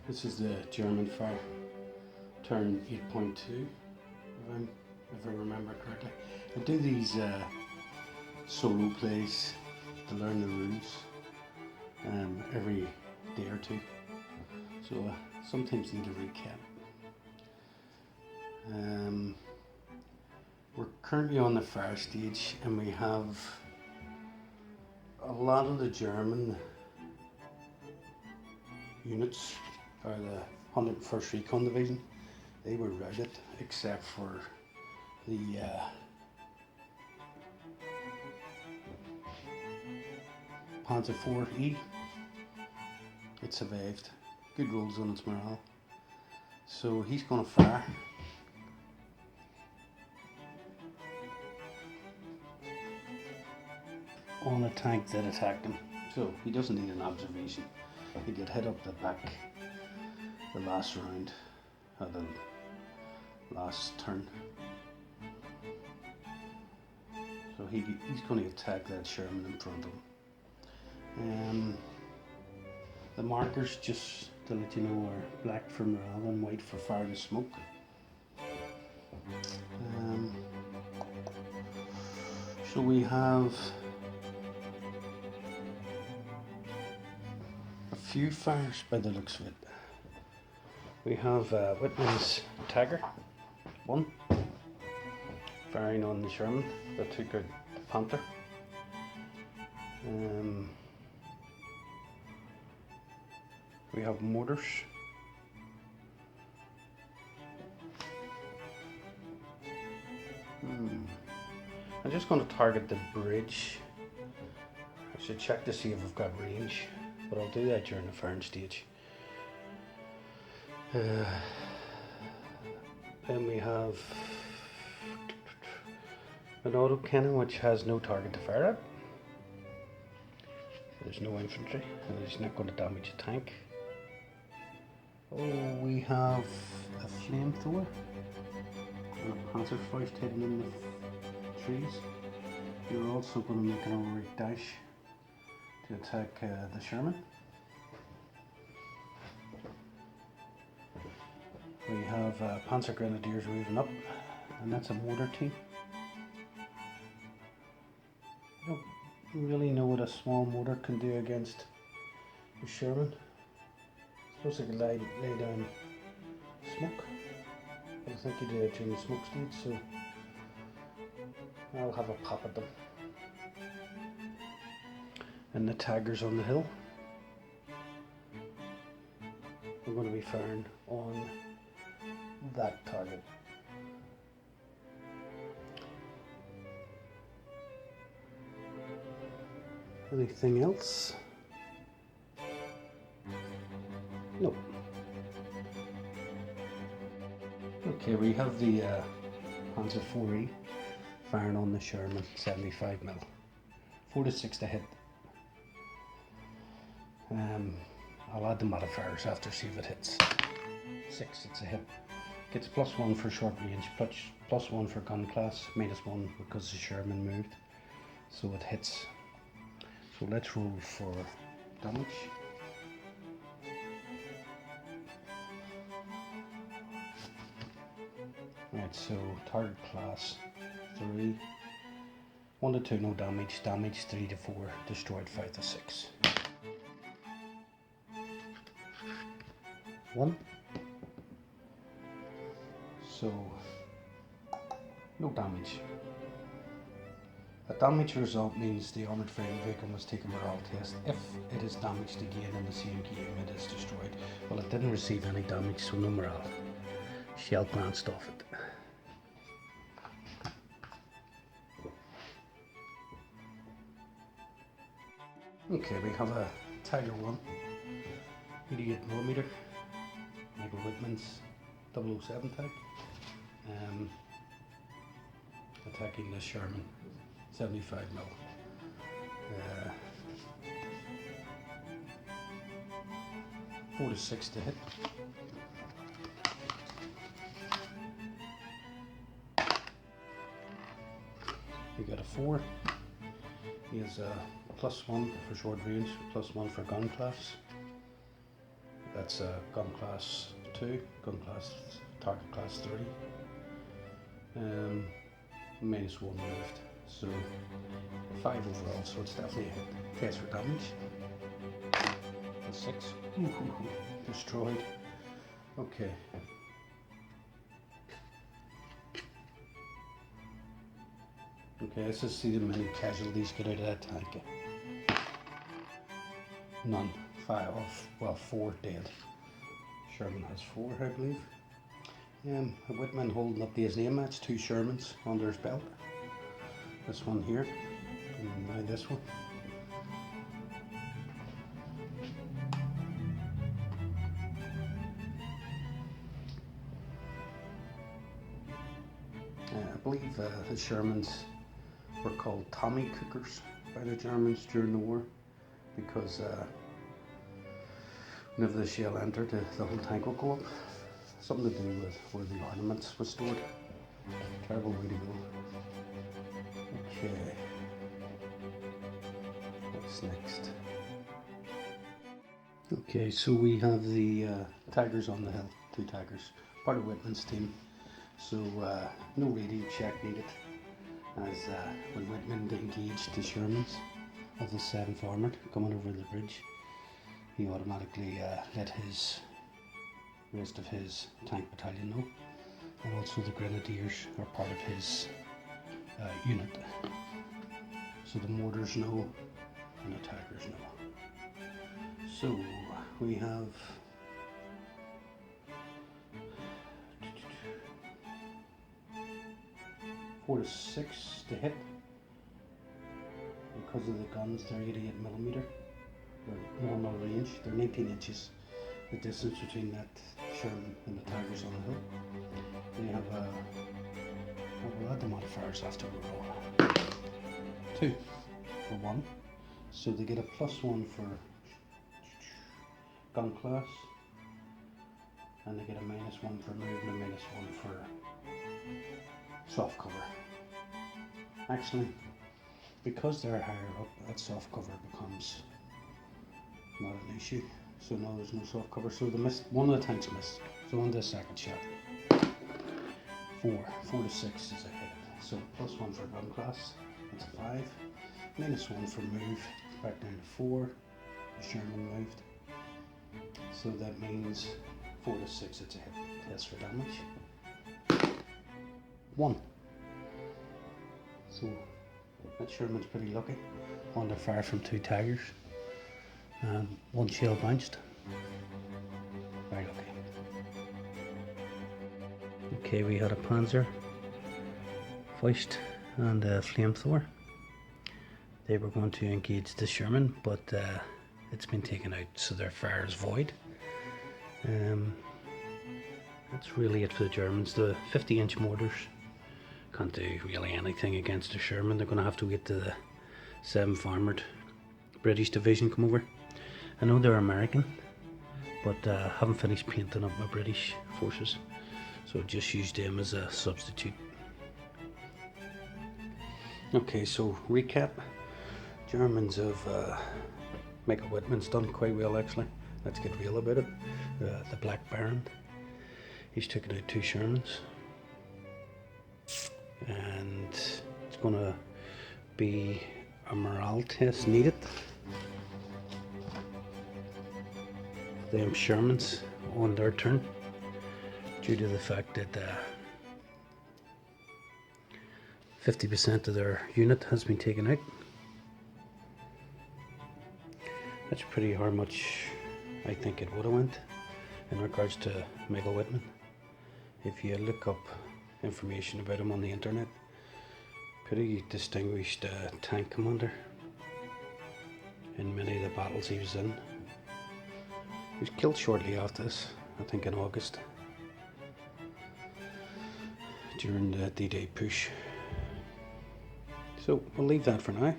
This is the German fire, turn 8.2, if I remember correctly. I do these solo plays to learn the rules every day or two, so I sometimes need a recap. We're currently on the fire stage, and we have a lot of the German units are the 101st Recon Division. They were routed except for the Panzer IV-E. It survived. Good rolls on its morale. So he's going to fire. On a tank that attacked him. So he doesn't need an observation. He get hit up the back the last round, or the last turn. So he's going to attack that Sherman in front of him. The markers, just to let you know, are black for morale and white for fire and smoke. So we have a few fires by the looks of it. We have Whitman's Tiger, one, firing on the Sherman that took out the Panther. We have mortars. I'm just going to target the bridge. I should check to see if I've got range, but I'll do that during the firing stage. Then we have an autocannon which has no target to fire at. There's no infantry, and it's not going to damage a tank. Oh, we have a flamethrower and a Panzerfaust hidden in the trees. You're also going to make an overweight dash to attack the Sherman. We have Panzer Grenadiers moving up, and that's a mortar team. I don't really know what a small mortar can do against a Sherman. I suppose I could lay down smoke, but I think you do it during the smoke stage, so I'll have a pop at them. And the taggers on the hill, we're going to be firing on that target. Anything else? No. Okay, we have the Panzer IV-E firing on the Sherman, 75mm. 4 to 6 to hit. I'll add the modifiers after, see if it hits. 6, it's a hit. Gets +1 for short range, +1 for gun class, -1 because the Sherman moved. So it hits. So let's roll for damage. Right, so target class 3. 1 to 2 no damage, damage 3 to 4, destroyed 5 to 6. 1. So no damage. A damage result means the armoured fighting vehicle must take a morale test. If it is damaged again in the same game, it is destroyed. Well, it didn't receive any damage, so no morale. Shell glanced off it. Okay, we have a Tiger 1, 88mm, Michael Whitman's 007 tank, attacking the Sherman, 75mm. 4 to 6 to hit. We got a 4. He has a +1 for short range, +1 for gun class. That's gun class 2, gun class, target class 3. -1 moved, so 5 overall, so it's definitely a hit. Test for damage. A 6. Destroyed. Okay. Okay, let's just see how many casualties get out of that tank. None. 5 off. Well, 4 dead. Sherman has 4, I believe. A Whitman holding up his name match, 2 Shermans under his belt. This one here, and now this one. I believe the Shermans were called Tommy cookers by the Germans during the war, because whenever the shell entered, the whole tank would go up. Something to do with where the armaments were stored. Terrible way to go. Okay. What's next? Okay, so we have the Tigers on the hill. 2 Tigers. Part of Whitman's team. So no radio check needed, as when Whitman engaged the Shermans of the 7th Armoured coming over the bridge, he automatically let his rest of his tank battalion know, and also the Grenadiers are part of his unit. So the mortars know and the Tigers know. So we have 4 to 6 to hit. Because of the guns, they're 88mm. They're normal range. They're 19 inches. The distance between that Sherman and the Tigers on the hill. They have we'll add the modifiers after we roll. 2 for 1. So they get a +1 for gun class, and they get a -1 for move and a -1 for soft cover. Actually, because they're higher up, that soft cover becomes not an issue. So no, there's no soft cover. So one of the tanks missed. So on this second shot, 4 to 6 is a hit. So +1 for gun class, that's a 5. -1 for move, back down to 4. The Sherman moved. So that means 4 to 6, it's a hit. Test for damage. 1. So that Sherman's pretty lucky. Under fire from 2 Tigers. 1 shell bounced. Very lucky. Okay, we had a Panzer, Faust, and a Flamethrower. They were going to engage the Sherman, but it's been taken out, so their fire is void. That's really it for the Germans. The 50-inch mortars can't do really anything against the Sherman. They're going to have to wait till the 7th Armoured British Division come over. I know they're American, but I haven't finished painting up my British forces, so just used them as a substitute. Okay, so recap. Germans have Michael Whitman's done quite well, actually. Let's get real about it. The Black Baron, he's taken out 2 Shermans, and it's going to be a morale test needed. Them Shermans on their turn, due to the fact that 50% of their unit has been taken out. That's pretty how much I think it would have went in regards to Michael Whitman. If you look up information about him on the internet, pretty distinguished tank commander in many of the battles he was in. He was killed shortly after this, I think in August, during the D-Day push. So we'll leave that for now,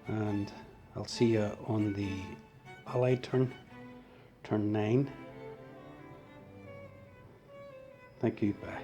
and I'll see you on the Allied turn 9. Thank you, bye.